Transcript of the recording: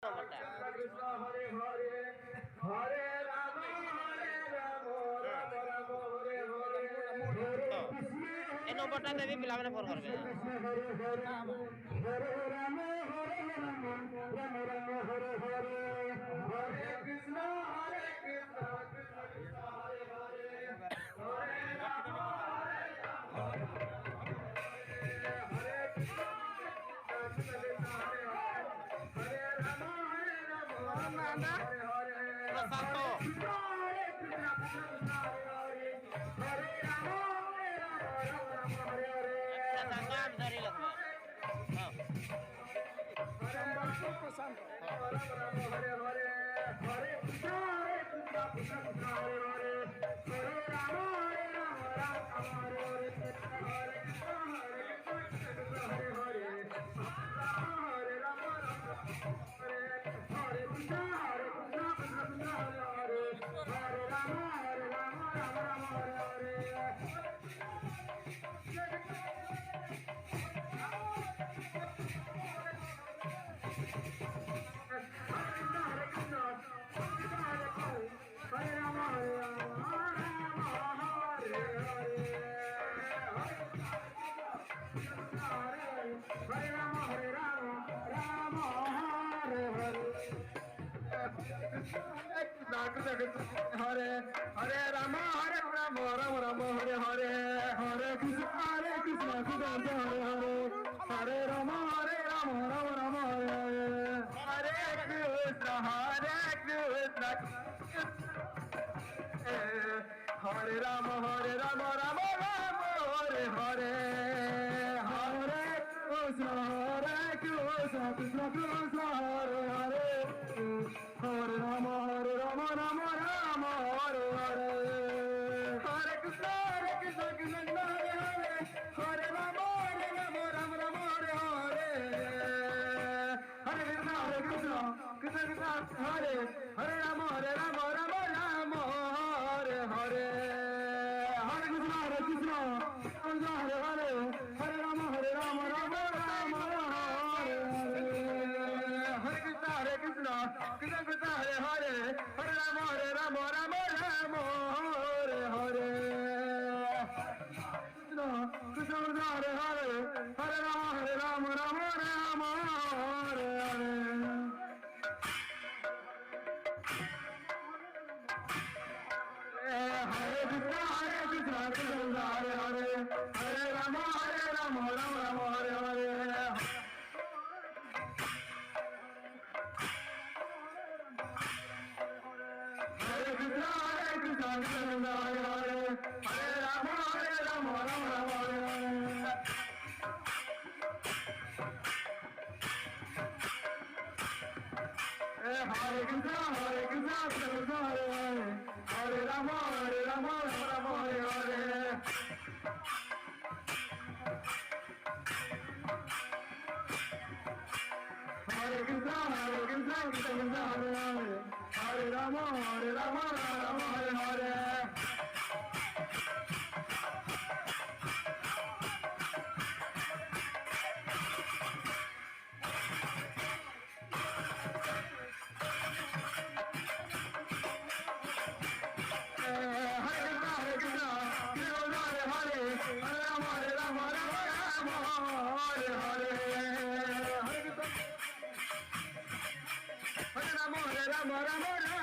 Krishna Hare Hare Hare Rama Rama Rama Hare Hare Hare Krishna এই নম্বরটা দেবী পিলাମାନେ phone করবে Krishna Hare Hare Hare Rama Rama Rama Hare Hare Hare Krishna Krishna Krishna Hare Hare Hare Rama Hare Krishna Krishna Krishna Hare Hare Hare Rama Hare Hare প্রশান্ত প্রশান্ত আমি ধরি লাগবে Hare Hare Rama Hare Rama Rama Rama Hare Hare Hare Krishna Krishna Hare Hare Hare Rama Hare Rama Rama Rama Hare Hare Krishna Hare Rama Rama Rama Hare Hare Hare Krishna Krishna Krishna Hare Hare Hare Rama Rama Rama Hare Hare Hare Krishna Krishna Krishna Hare Hare Hare Rama Rama Rama Hare Hare Hare Krishna Krishna Krishna Hare Hare Rama Rama Rama Hare Hare Hare Krishna Krishna Krishna Hare Hare Hare Rama Rama Rama Hare Hare Hare Krishna Krishna Krishna Krishna Hare Hare Hare Rama Rama Rama Hare Hare Krishna Krishna Krishna Hare Hare Hare Rama Rama Rama Hare Hare Hare Krishna Krishna Krishna Hare Hare Hare Rama Rama Rama Hare Hare Hare Krishna Krishna Krishna Hare Hare Hare Rama Rama Rama Hare Hare Hare Krishna Krishna Krishna Hare Hare Hare Rama Rama Rama Hare Hare Hare Krishna Krishna Krishna Hare Hare Hare Rama Rama Hare Hare Rama Rama